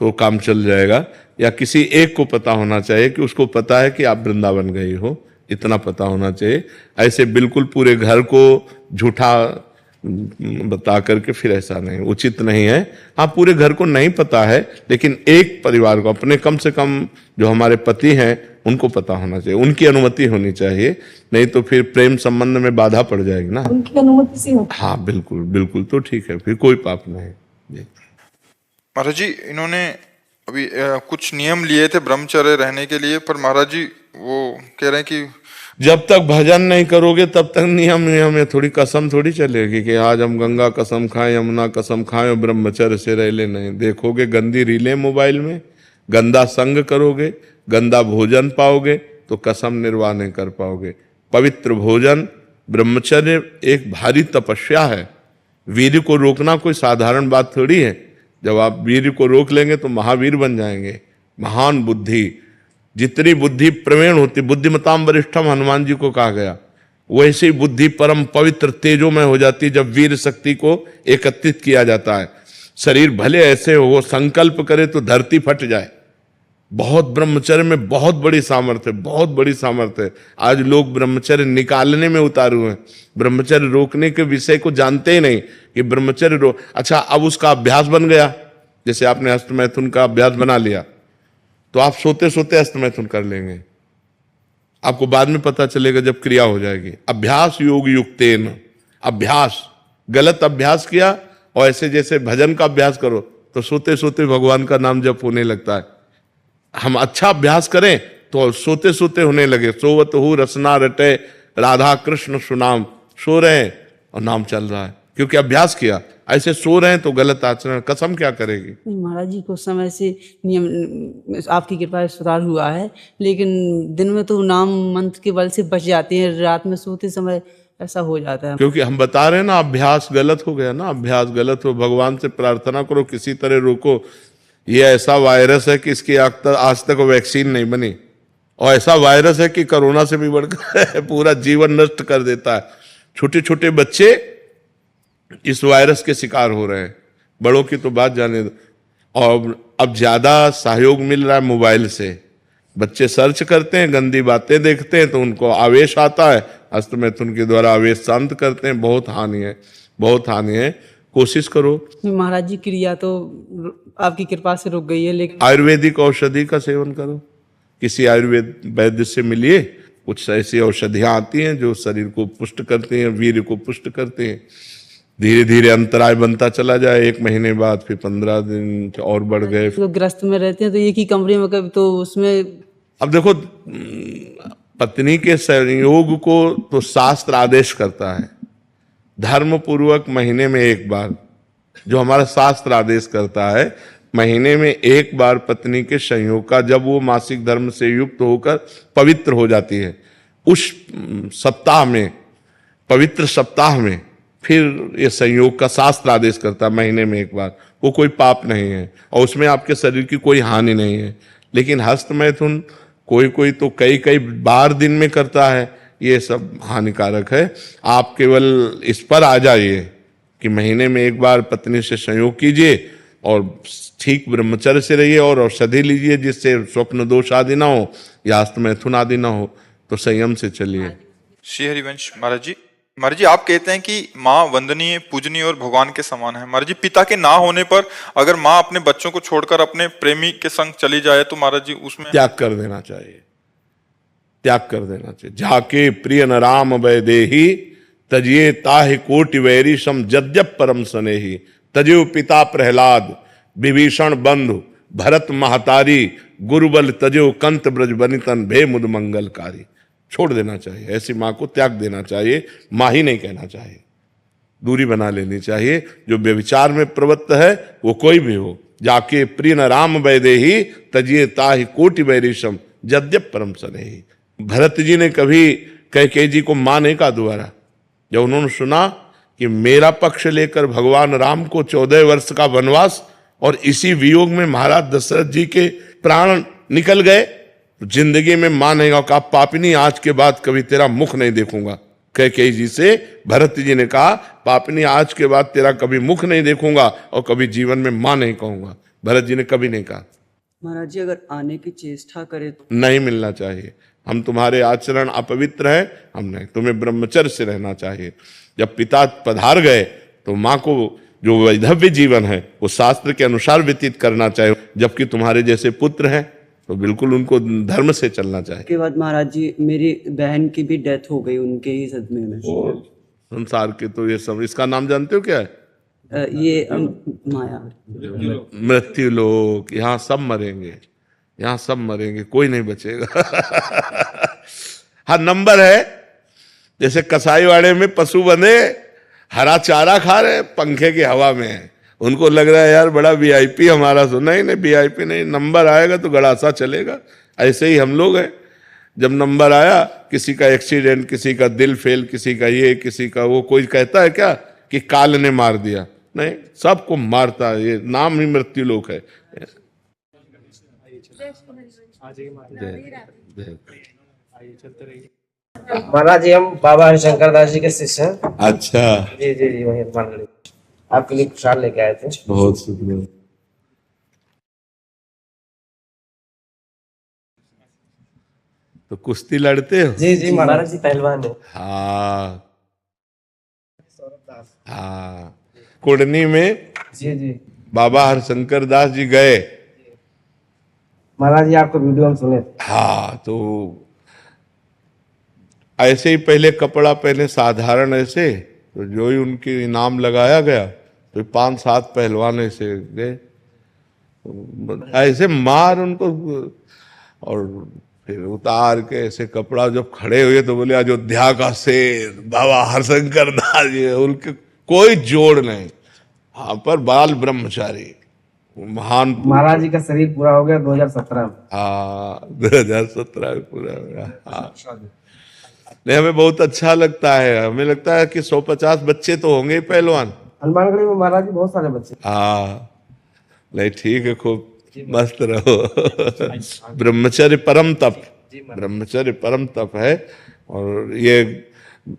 Speaker 2: तो काम चल जाएगा, या किसी एक को पता होना चाहिए कि उसको पता है कि आप वृंदावन गए हो, इतना पता होना चाहिए। ऐसे बिल्कुल पूरे घर को झूठा बता करके फिर ऐसा नहीं, उचित नहीं है। हाँ, पूरे घर को नहीं पता है, लेकिन एक परिवार को, अपने कम से कम जो हमारे पति हैं उनको पता होना चाहिए, उनकी अनुमति होनी चाहिए, नहीं तो फिर प्रेम संबंध में बाधा पड़ जाएगी ना।
Speaker 6: उनकी अनुमति से होता
Speaker 2: हाँ बिल्कुल बिल्कुल, तो ठीक है, फिर कोई पाप नहीं जी।
Speaker 1: महाराज जी, इन्होंने अभी कुछ नियम लिए थे ब्रह्मचर्य रहने के लिए, पर महाराज जी वो कह रहे हैं कि
Speaker 2: जब तक भजन नहीं करोगे तब तक नियम में थोड़ी कसम थोड़ी चलेगी कि आज हम गंगा कसम खाएं, यमुना कसम खाएं और ब्रह्मचर्य से रह ले। नहीं, देखोगे गंदी रीलें मोबाइल में, गंदा संग करोगे, गंदा भोजन पाओगे तो कसम निर्वाह नहीं कर पाओगे। पवित्र भोजन, ब्रह्मचर्य एक भारी तपस्या है। वीर को रोकना कोई साधारण बात थोड़ी है। जब आप वीर को रोक लेंगे तो महावीर बन जाएंगे। महान बुद्धि, जितनी बुद्धि प्रवीण होती, बुद्धिमताम वरिष्ठम हनुमान जी को कहा गया, वैसे ही बुद्धि परम पवित्र तेजोमय हो जाती जब वीर शक्ति को एकत्रित किया जाता है। शरीर भले ऐसे हो, संकल्प करे तो धरती फट जाए। बहुत ब्रह्मचर्य में बहुत बड़ी सामर्थ्य, बहुत बड़ी सामर्थ्य। आज लोग ब्रह्मचर्य निकालने में उतारे हुए हैं, ब्रह्मचर्य रोकने के विषय को जानते ही नहीं कि ब्रह्मचर्य अच्छा, अब उसका अभ्यास बन गया। जैसे आपने हस्तमैथुन का अभ्यास बना लिया तो आप सोते सोते हस्तमैथुन कर लेंगे, आपको बाद में पता चलेगा जब क्रिया हो जाएगी। अभ्यास योग युक्तेन, अभ्यास, गलत अभ्यास किया और ऐसे जैसे भजन का अभ्यास करो तो सोते सोते भगवान का नाम जप होने लगता है। हम अच्छा अभ्यास करें तो सोते सोते होने लगे। सोवत हूँ रसना रटे राधा कृष्ण सुनाम, सो रहे हैं और नाम चल रहा है, क्योंकि अभ्यास किया। ऐसे सो रहे हैं तो गलत आचरण, कसम क्या करेगी।
Speaker 6: महाराज जी को समय से नियम आपकी कृपा से सुधार हुआ है, लेकिन दिन में तो नाम मंत्र के बल से बच जाते हैं, रात में सोते समय ऐसा हो जाता है।
Speaker 2: क्योंकि हम बता रहे हैं ना, अभ्यास गलत हो गया ना, अभ्यास गलत हो। भगवान से प्रार्थना करो किसी तरह रोको। ये ऐसा वायरस है कि इसकी आज तक वैक्सीन नहीं बनी, और ऐसा वायरस है कि कोरोना से भी बढ़कर पूरा जीवन नष्ट कर देता है। छोटे छोटे बच्चे इस वायरस के शिकार हो रहे हैं, बड़ों की तो बात जाने दो। और अब ज्यादा सहयोग मिल रहा है मोबाइल से, बच्चे सर्च करते हैं, गंदी बातें देखते हैं तो उनको आवेश आता है, हस्तमैथुन के द्वारा आवेश शांत करते हैं। बहुत हानि है, बहुत हानि है। कोशिश करो।
Speaker 6: महाराज जी क्रिया तो आपकी कृपा से रुक गई है, लेकिन
Speaker 2: आयुर्वेदिक औषधि का सेवन करो, किसी आयुर्वेद वैद्य से मिलिए। कुछ ऐसी औषधियां आती हैं जो शरीर को पुष्ट करती हैं, वीर्य को पुष्ट करते हैं। धीरे धीरे अंतराय बनता चला जाए, 1 महीने बाद फिर 15 दिन और बढ़ गए।
Speaker 6: तो ग्रस्त में रहते हैं तो एक ही कमरे में, कभी तो उसमें
Speaker 2: अब देखो, पत्नी के संयोग को तो शास्त्र आदेश करता है, धर्म पूर्वक महीने में 1 बार, जो हमारा शास्त्र आदेश करता है, महीने में 1 बार पत्नी के संयोग का, जब वो मासिक धर्म से युक्त होकर पवित्र हो जाती है, उस सप्ताह में, पवित्र सप्ताह में फिर ये संयोग का शास्त्र आदेश करता है महीने में 1 बार। वो कोई पाप नहीं है और उसमें आपके शरीर की कोई हानि नहीं है। लेकिन हस्तमैथुन कोई कोई तो कई बार दिन में करता है, ये सब हानिकारक है। आप केवल इस पर आ जाइए कि महीने में 1 बार पत्नी से संयोग कीजिए और ठीक ब्रह्मचर्य से रहिए और औषधि लीजिए जिससे स्वप्न दोष आदि ना हो या हस्तमैथुन आदि ना हो, तो संयम से चलिए।
Speaker 1: श्री हरिवंश महाराज जी आप कहते हैं कि माँ वंदनीय, पूजनीय और भगवान के समान है। महाराज जी, पिता के ना होने पर अगर माँ अपने बच्चों को छोड़कर अपने प्रेमी के संग चली जाए तो महाराज जी उसमें
Speaker 2: त्याग कर देना चाहिए, त्याग कर देना चाहिए। जाके प्रिय न राम वैदेही तजिए ताहि कोटि वैरी सम जद्यप परम सनेही। तजियो पिता प्रहलाद विभीषण बंधु भरत महतारी गुरुबल तजियो कंत ब्रज बनितन भे मुद मंगलकारी। छोड़ देना चाहिए, ऐसी माँ को त्याग देना चाहिए, माँ ही नहीं कहना चाहिए, दूरी बना लेनी चाहिए। जो व्यभिचार में प्रवृत्त है वो कोई भी हो, जाके प्रिय न राम वैदेही तजिए ताहि कोटि वैरिशम यद्यप परम सनेही। भरत जी ने कभी कैकेयी जी को मां नहीं कहा दोबारा। जब उन्होंने सुना कि मेरा पक्ष लेकर भगवान राम को 14 वर्ष का वनवास और इसी वियोग में महाराज दशरथ जी के प्राण निकल गए, तो जिंदगी में मां नहीं कहा, पापिनी आज के बाद कभी तेरा मुख नहीं देखूंगा। कैकेयी जी से भरत जी ने कहा, पापिनी आज के बाद तेरा कभी मुख नहीं देखूंगा और कभी जीवन में मां नहीं कहूंगा। भरत जी ने कभी नहीं कहा।
Speaker 6: महाराज जी अगर आने की चेष्टा करे तो
Speaker 2: नहीं मिलना चाहिए। हम तुम्हारे आचरण अपवित्र है, हम नहीं, तुम्हें ब्रह्मचर्य से रहना चाहिए। जब पिता पधार गए तो माँ को जो वैधव्य जीवन है वो शास्त्र के अनुसार व्यतीत करना चाहिए, जबकि तुम्हारे जैसे पुत्र हैं तो बिल्कुल उनको धर्म से चलना चाहिए।
Speaker 6: के बाद महाराज जी मेरी बहन की भी डेथ हो गई उनके ही सदमे में।
Speaker 2: संसार के तो ये सब, इसका नाम जानते हो क्या है?
Speaker 6: ये माया
Speaker 2: मृत्यु लोक। यहाँ सब मरेंगे, यहाँ सब मरेंगे, कोई नहीं बचेगा। हाँ, नंबर है। जैसे कसाईवाड़े में पशु बंधे हरा चारा खा रहे, पंखे की हवा में है, उनको लग रहा है यार बड़ा वीआईपी हमारा। सो नहीं नहीं, वीआईपी नहीं, नंबर आएगा तो गड़ासा चलेगा। ऐसे ही हम लोग हैं, जब नंबर आया, किसी का एक्सीडेंट, किसी का दिल फेल, किसी का ये, किसी का वो, कोई कहता है क्या कि काल ने मार दिया? नहीं, सबको मारता है, ये नाम ही मृत्यु लोक है।
Speaker 7: महाराज जी हम बाबा हरिशंकर दास जी के शिष्य हैं।
Speaker 2: अच्छा,
Speaker 7: जी जी जी, वही हनुमानगढ़ी आपके लिए प्रसाद लेके आए थे।
Speaker 2: बहुत शुक्रिया। तो कुश्ती लड़ते हो?
Speaker 7: जी जी महाराज जी पहलवान है।
Speaker 2: हाँ हाँ, कुड़नी में
Speaker 7: जी जी
Speaker 2: बाबा हरिशंकर दास जी गए।
Speaker 7: महाराज जी आपको वीडियो हम सुने थे।
Speaker 2: हाँ, तो ऐसे ही पहले कपड़ा पहने साधारण ऐसे, तो जो ही उनकी इनाम लगाया गया तो 5-7 पहलवान ऐसे गए, ऐसे मार उनको, और फिर उतार के ऐसे कपड़ा जब खड़े हुए तो बोले अयोध्या का शेर बाबा हरिशंकर दास जी। उनके कोई जोड़ नहीं, हाँ, पर बाल ब्रह्मचारी महान।
Speaker 7: महाराज जी का शरीर पूरा हो गया 2017 में।
Speaker 2: हाँ, 2017 में पूरा हो गया। हाँ, नहीं, हमें बहुत अच्छा लगता है। हमें लगता है कि 150 बच्चे तो होंगे ही पहलवान
Speaker 7: हनुमानगढ़ी में। महाराज जी बहुत सारे बच्चे।
Speaker 2: हाँ, नहीं ठीक है, खूब मस्त रहो। ब्रह्मचर्य परम तप, ब्रह्मचर्य परम तप है। और ये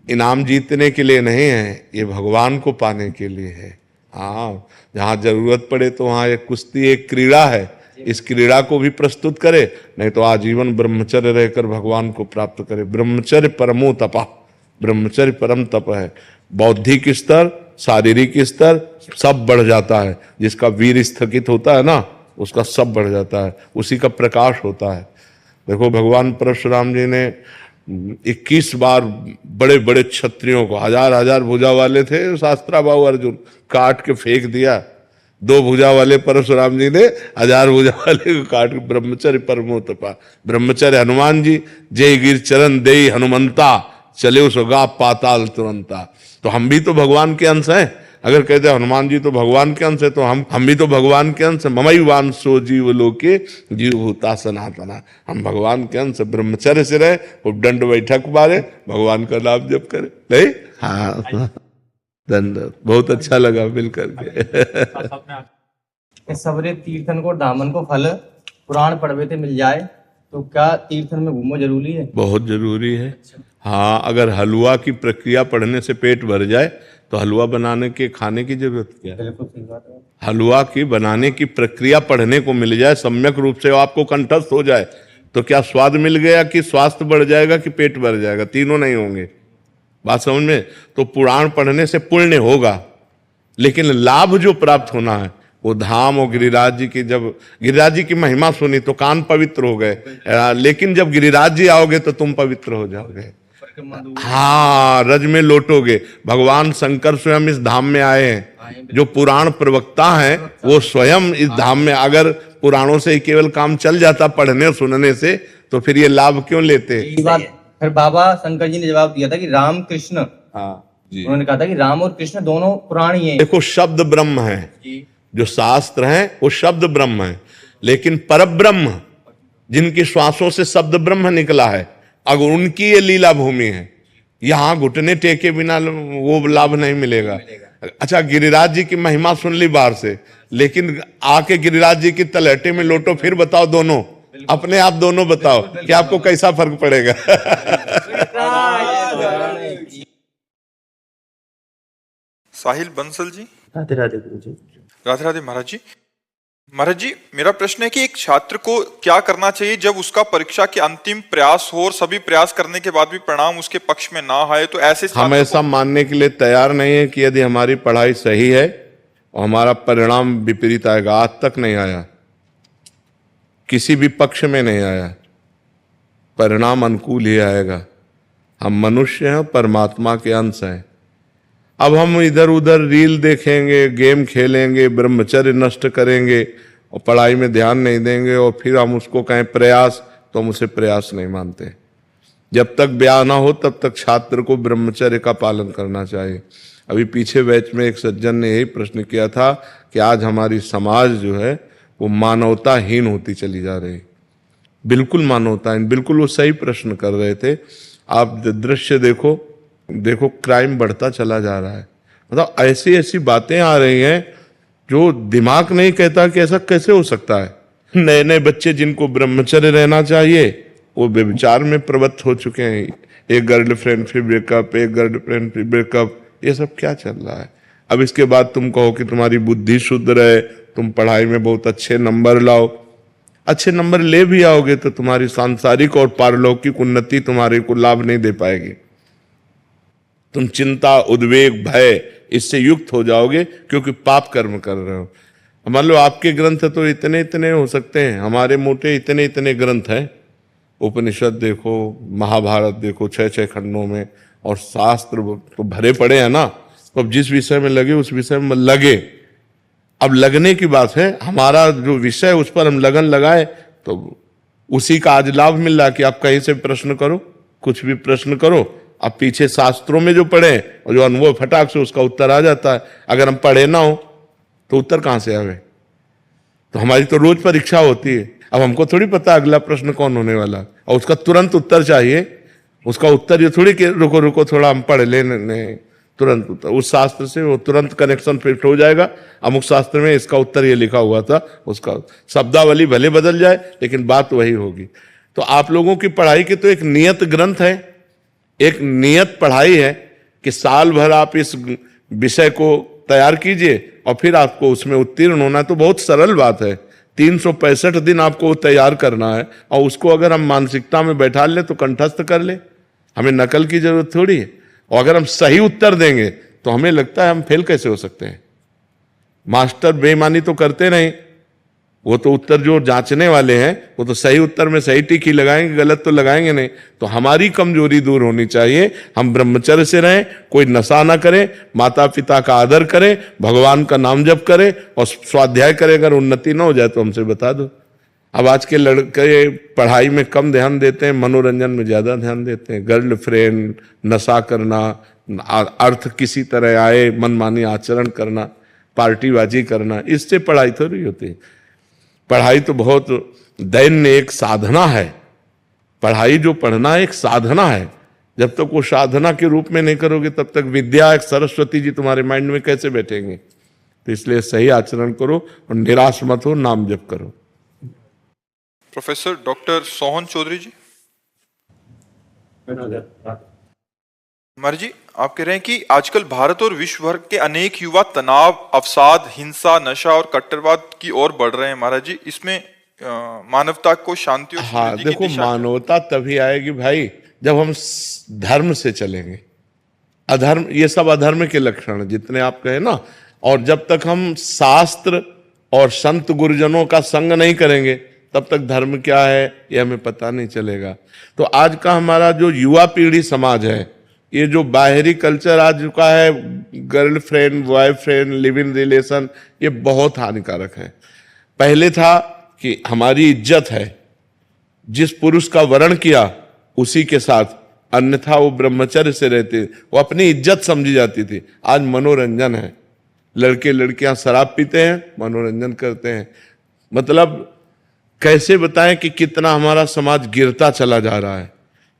Speaker 2: इनाम जीतने के लिए नहीं है, ये भगवान को पाने के लिए है। हाँ, जहाँ जरूरत पड़े तो वहाँ एक कुश्ती एक क्रीड़ा है, इस क्रीड़ा को भी प्रस्तुत करे, नहीं तो आजीवन ब्रह्मचर्य रहकर भगवान को प्राप्त करे। ब्रह्मचर्य परमो तपा, ब्रह्मचर्य परम तप है। बौद्धिक स्तर, शारीरिक स्तर सब बढ़ जाता है। जिसका वीर स्थगित होता है ना, उसका सब बढ़ जाता है, उसी का प्रकाश होता है। देखो, भगवान परशुराम जी ने 21 बार बड़े बड़े क्षत्रियों को, 1000 भुजा वाले थे शास्त्राबाहु अर्जुन, काट के फेंक दिया। 2 भुजा वाले परशुराम जी ने 1000 भुजा वाले को काट के। ब्रह्मचर्य परमो तपा, ब्रह्मचर्य। हनुमान जी जय गिर चरण देई हनुमंता, चले सुगा पाताल तुरंता। तो हम भी तो भगवान के अंश हैं। अगर कहते हैं हनुमान जी तो भगवान के अंश है, तो हम भी तो भगवान के अंश। ममई वांसो जीव लोके जीव भूता सनातना। हम भगवान के अंश। ब्रह्मचर्य से रहे, दंड बैठक मारे, भगवान का नाम जप करे। नहीं, हाँ, दंड। बहुत अच्छा लगा मिल करके।
Speaker 7: सबरे तीर्थन को दामन को फल पुराण पढ़वे थे मिल जाए, तो क्या तीर्थन में घूमो जरूरी है?
Speaker 2: बहुत जरूरी है। हाँ, अगर हलवा की प्रक्रिया पढ़ने से पेट भर जाए तो हलवा बनाने के खाने की जरूरत क्या है? हलवा की बनाने की प्रक्रिया पढ़ने को मिल जाए, सम्यक रूप से आपको कंठस्थ हो जाए, तो क्या स्वाद मिल गया कि स्वास्थ्य बढ़ जाएगा कि पेट भर जाएगा? तीनों नहीं होंगे। बात समझ में? तो पुराण पढ़ने से पुण्य होगा, लेकिन लाभ जो प्राप्त होना है वो धाम और गिरिराज जी की, जब गिरिराज जी की महिमा सुनी तो कान पवित्र हो गए, लेकिन जब गिरिराज जी आओगे तो तुम पवित्र हो जाओगे। हाँ, रज में लौटोगे। भगवान शंकर स्वयं इस धाम में आए हैं। जो पुराण प्रवक्ता हैं वो स्वयं इस धाम में, अगर पुराणों से ही केवल काम चल जाता पढ़ने और सुनने से, तो फिर ये लाभ क्यों लेते?
Speaker 7: फिर बाबा शंकर जी ने जवाब दिया था कि राम कृष्ण,
Speaker 2: हाँ जी।
Speaker 7: उन्होंने कहा था कि राम और कृष्ण दोनों पुराण ही हैं।
Speaker 2: देखो शब्द ब्रह्म है,
Speaker 7: जी।
Speaker 2: जो शास्त्र है वो शब्द ब्रह्म है, लेकिन परब्रह्म जिनकी श्वासों से शब्द ब्रह्म निकला है, अगर उनकी ये लीला भूमि है, यहां घुटने टेके बिना वो लाभ नहीं मिलेगा। अच्छा, गिरिराज जी की महिमा सुन ली बाहर से, लेकिन आके गिरिराज जी की तलहटे में लोटो, फिर बताओ दोनों, अपने आप दोनों बताओ कि आपको कैसा फर्क पड़ेगा।
Speaker 1: साहिल बंसल जी।
Speaker 8: राधे राधे गुरु जी।
Speaker 1: राधे राधे महाराज जी। महाराज जी, मेरा प्रश्न है कि एक छात्र को क्या करना चाहिए जब उसका परीक्षा के अंतिम प्रयास हो और सभी प्रयास करने के बाद भी परिणाम उसके पक्ष में ना आए, तो ऐसे
Speaker 2: हम ऐसा मानने के लिए तैयार नहीं है कि यदि हमारी पढ़ाई सही है और हमारा परिणाम विपरीत आएगा। आज तक नहीं आया, किसी भी पक्ष में नहीं आया, परिणाम अनुकूल ही आएगा। हम मनुष्य हैं, परमात्मा के अंश हैं। अब हम इधर उधर रील देखेंगे, गेम खेलेंगे, ब्रह्मचर्य नष्ट करेंगे और पढ़ाई में ध्यान नहीं देंगे और फिर हम उसको कहें प्रयास, तो हम उसे प्रयास नहीं मानते। जब तक ब्याह ना हो तब तक छात्र को ब्रह्मचर्य का पालन करना चाहिए। अभी पीछे बैच में एक सज्जन ने यही प्रश्न किया था कि आज हमारी समाज जो है वो मानवताहीन होती चली जा रही। बिल्कुल मानवताहीन, बिल्कुल वो सही प्रश्न कर रहे थे। आप दृश्य देखो, क्राइम बढ़ता चला जा रहा है। मतलब ऐसी ऐसी बातें आ रही हैं जो दिमाग नहीं कहता कि ऐसा कैसे हो सकता है। नए नए बच्चे जिनको ब्रह्मचर्य रहना चाहिए वो व्यभिचार में प्रवृत्त हो चुके हैं। एक गर्लफ्रेंड फिर ब्रेकअप, एक गर्लफ्रेंड फिर ब्रेकअप, ये सब क्या चल रहा है। अब इसके बाद तुम कहो कि तुम्हारी बुद्धि शुद्ध रहे, तुम पढ़ाई में बहुत अच्छे नंबर लाओ। अच्छे नंबर ले भी आओगे तो तुम्हारी सांसारिक और पारलौकिक उन्नति तुम्हारे को लाभ नहीं दे पाएगी। तुम चिंता, उद्वेग, भय इससे युक्त हो जाओगे क्योंकि पाप कर्म कर रहे हो। मान लो आपके ग्रंथ तो इतने इतने हो सकते हैं, हमारे मोटे इतने इतने ग्रंथ हैं। उपनिषद देखो, महाभारत देखो, 6-6 खंडों में, और शास्त्र तो भरे पड़े हैं ना। तो अब जिस विषय में लगे उस विषय में लगे। अब लगने की बात है, हमारा जो विषय उस पर हम लगन लगाए तो उसी का आज लाभ मिल रहा कि आप कहीं से प्रश्न करो, कुछ भी प्रश्न करो, अब पीछे शास्त्रों में जो पढ़े और जो अनुभव फटाक से उसका उत्तर आ जाता है। अगर हम पढ़े ना हो तो उत्तर कहां से आवे। तो हमारी तो रोज परीक्षा होती है, अब हमको थोड़ी पता अगला प्रश्न कौन होने वाला, और उसका तुरंत उत्तर चाहिए। उसका उत्तर ये थोड़ी कि रुको रुको थोड़ा हम पढ़ लेने, तुरंत उत्तर। उस शास्त्र से वो तुरंत कनेक्शन फिट हो जाएगा। अमुक शास्त्र में इसका उत्तर ये लिखा हुआ था, उसका शब्दावली भले बदल जाए लेकिन बात वही होगी। तो आप लोगों की पढ़ाई की तो एक नियत ग्रंथ है, एक नियत पढ़ाई है कि साल भर आप इस विषय को तैयार कीजिए और फिर आपको उसमें उत्तीर्ण होना है। तो बहुत सरल बात है, 365 दिन आपको तैयार करना है और उसको अगर हम मानसिकता में बैठा लें तो कंठस्थ कर ले, हमें नकल की जरूरत थोड़ी है। और अगर हम सही उत्तर देंगे तो हमें लगता है हम फेल कैसे हो सकते हैं। मास्टर बेईमानी तो करते नहीं, वो तो उत्तर जो जांचने वाले हैं वो तो सही उत्तर में सही टिक ही लगाएंगे, गलत तो लगाएंगे नहीं। तो हमारी कमजोरी दूर होनी चाहिए, हम ब्रह्मचर्य से रहें, कोई नशा ना करें, माता पिता का आदर करें, भगवान का नाम जप करें और स्वाध्याय करें। अगर उन्नति ना हो जाए तो हमसे बता दो। अब आज के लड़के पढ़ाई में कम ध्यान देते हैं, मनोरंजन में ज्यादा ध्यान देते हैं। गर्लफ्रेंड, नशा करना, अर्थ किसी तरह आए मनमानी आचरण करना, पार्टीबाजी करना, इससे पढ़ाई थोड़ी होती है। पढ़ाई तो बहुत दैन्य एक साधना है। पढ़ाई जो पढ़ना एक साधना है, जब तक वो साधना के रूप में नहीं करोगे तब तक विद्या एक सरस्वती जी तुम्हारे माइंड में कैसे बैठेंगे। तो इसलिए सही आचरण करो और निराश मत हो, नाम जप करो।
Speaker 1: प्रोफेसर डॉक्टर सोहन चौधरी जी। महाराज जी, आप कह रहे हैं कि आजकल भारत और विश्व भर के अनेक युवा तनाव, अवसाद, हिंसा, नशा और कट्टरवाद की ओर बढ़ रहे हैं। महाराज जी, इसमें मानवता को शांति और
Speaker 2: हाँ, देखो मानवता तभी आएगी भाई जब हम धर्म से चलेंगे। अधर्म, ये सब अधर्म के लक्षण जितने आप कहे ना, और जब तक हम शास्त्र और संत गुरुजनों का संग नहीं करेंगे तब तक धर्म क्या है ये हमें पता नहीं चलेगा। तो आज का हमारा जो युवा पीढ़ी समाज है, ये जो बाहरी कल्चर आज का है, girlfriend, boyfriend, live in relation, ये बहुत हानिकारक है। पहले था कि हमारी इज्जत है, जिस पुरुष का वर्ण किया उसी के साथ अन्यथा वो ब्रह्मचर्य से रहते, वो अपनी इज्जत समझी जाती थी। आज मनोरंजन है, लड़के लड़कियां शराब पीते हैं, मनोरंजन करते हैं। मतलब कैसे बताएं कि कितना हमारा समाज गिरता चला जा रहा है।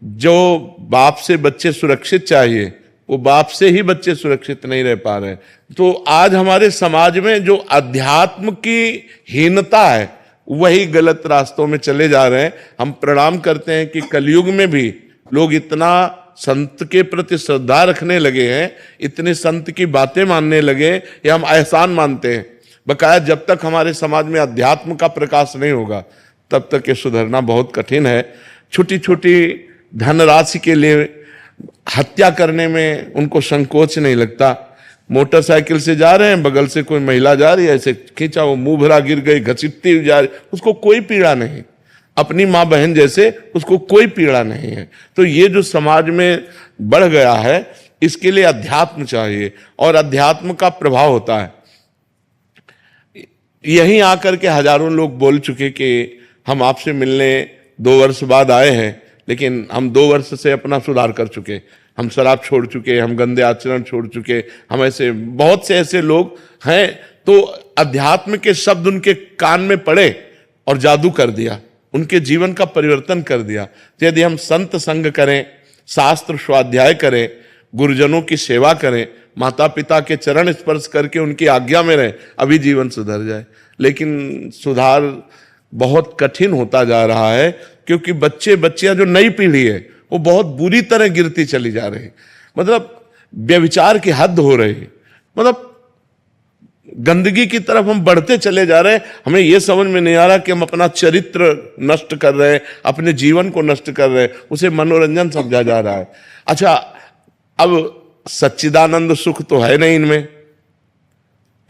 Speaker 2: जो बाप से बच्चे सुरक्षित चाहिए, वो बाप से ही बच्चे सुरक्षित नहीं रह पा रहे। तो आज हमारे समाज में जो अध्यात्म की हीनता है, वही गलत रास्तों में चले जा रहे हैं। हम प्रणाम करते हैं कि कलयुग में भी लोग इतना संत के प्रति श्रद्धा रखने लगे हैं, इतने संत की बातें मानने लगे, ये हम एहसान मानते हैं। बकाया जब तक हमारे समाज में अध्यात्म का प्रकाश नहीं होगा, तब तक ये सुधरना बहुत कठिन है। छोटी छोटी धनराशि के लिए हत्या करने में उनको संकोच नहीं लगता। मोटरसाइकिल से जा रहे हैं, बगल से कोई महिला जा रही है, ऐसे खींचा, वो मुंह भरा गिर गई, घसीटती हुई जा रही, उसको कोई पीड़ा नहीं। अपनी माँ बहन जैसे उसको कोई पीड़ा नहीं है। तो ये जो समाज में बढ़ गया है, इसके लिए अध्यात्म चाहिए, और अध्यात्म का प्रभाव होता है। यहीं आकर के हजारों लोग बोल चुके कि हम आपसे मिलने 2 वर्ष बाद आए हैं, लेकिन हम 2 वर्ष से अपना सुधार कर चुके, हम शराब छोड़ चुके, हम गंदे आचरण छोड़ चुके, हम ऐसे बहुत से ऐसे लोग हैं। तो अध्यात्म के शब्द उनके कान में पड़े और जादू कर दिया, उनके जीवन का परिवर्तन कर दिया। तो यदि हम संत संग करें, शास्त्र स्वाध्याय करें, गुरुजनों की सेवा करें, माता पिता के चरण स्पर्श करके उनकी आज्ञा में रहें, अभी जीवन सुधर जाए। लेकिन सुधार बहुत कठिन होता जा रहा है, क्योंकि बच्चे बच्चियां जो नई पीढ़ी है वो बहुत बुरी तरह गिरती चली जा रही है। मतलब व्यभिचार की हद हो रही है, मतलब गंदगी की तरफ हम बढ़ते चले जा रहे हैं। हमें यह समझ में नहीं आ रहा कि हम अपना चरित्र नष्ट कर रहे हैं, अपने जीवन को नष्ट कर रहे हैं, उसे मनोरंजन समझा जा रहा है। अच्छा, अब सच्चिदानंद सुख तो है नहीं इनमें,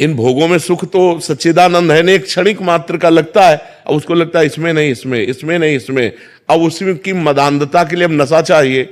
Speaker 2: इन भोगों में सुख तो सच्चिदानंद है नहीं, एक क्षणिक मात्र का लगता है। अब उसको लगता है इसमें नहीं, इसमें, इसमें नहीं, इसमें। अब उसमें की मदान्धता के लिए अब नशा चाहिए,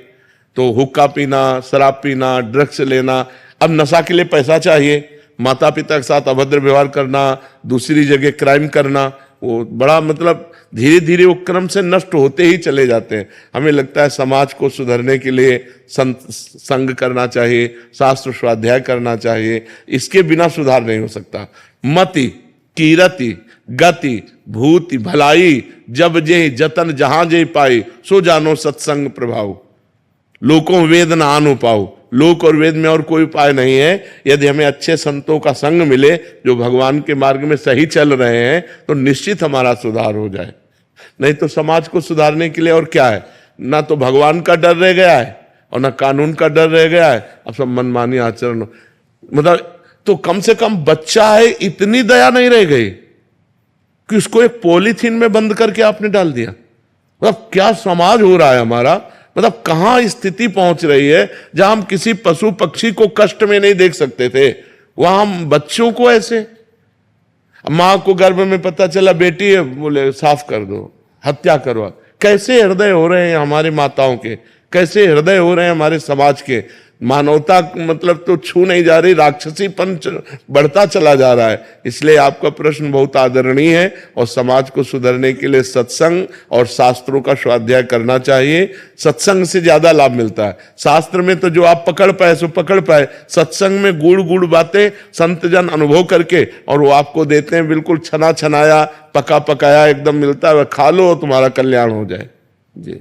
Speaker 2: तो हुक्का पीना, शराब पीना, ड्रग्स लेना। अब नशा के लिए पैसा चाहिए, माता पिता के साथ अभद्र व्यवहार करना, दूसरी जगह क्राइम करना, वो बड़ा मतलब धीरे धीरे वो क्रम से नष्ट होते ही चले जाते हैं। हमें लगता है समाज को सुधरने के लिए संत संग करना चाहिए, शास्त्र स्वाध्याय करना चाहिए, इसके बिना सुधार नहीं हो सकता। मति कीरति गति भूति भलाई, जब जे जतन जहां जे पाई, सो जानो सत्संग प्रभाव, लोकों वेद न आनो पाओ। लोक और वेद में और कोई उपाय नहीं है। यदि हमें अच्छे संतों का संग मिले जो भगवान के मार्ग में सही चल रहे हैं, तो निश्चित हमारा सुधार हो जाए। नहीं तो समाज को सुधारने के लिए और क्या है, ना तो भगवान का डर रह गया है और ना कानून का डर रह गया है, अब सब मनमानी आचरण। मतलब तो कम से कम बच्चा है, इतनी दया नहीं रह गई कि उसको एक पॉलीथीन में बंद करके आपने डाल दिया। मतलब क्या समाज हो रहा है हमारा, मतलब कहां स्थिति पहुंच रही है। जहां हम किसी पशु पक्षी को कष्ट में नहीं देख सकते थे, वहां हम बच्चों को ऐसे। मां को गर्भ में पता चला बेटी है, बोले साफ कर दो, हत्या करवा। कैसे हृदय हो रहे हैं हमारे माताओं के, कैसे हृदय हो रहे हैं हमारे समाज के। मानवता मतलब तो छू नहीं जा रही, राक्षसीपन बढ़ता चला जा रहा है। इसलिए आपका प्रश्न बहुत आदरणीय है, और समाज को सुधरने के लिए सत्संग और शास्त्रों का स्वाध्याय करना चाहिए। सत्संग से ज्यादा लाभ मिलता है। शास्त्र में तो जो आप पकड़ पाए सो पकड़ पाए, सत्संग में गुड़ गुड़ बातें संत जन अनुभव करके और वो आपको देते हैं, बिल्कुल छना छनाया पका पकाया एकदम मिलता है, खा लो तुम्हारा कल्याण हो जाए। जी।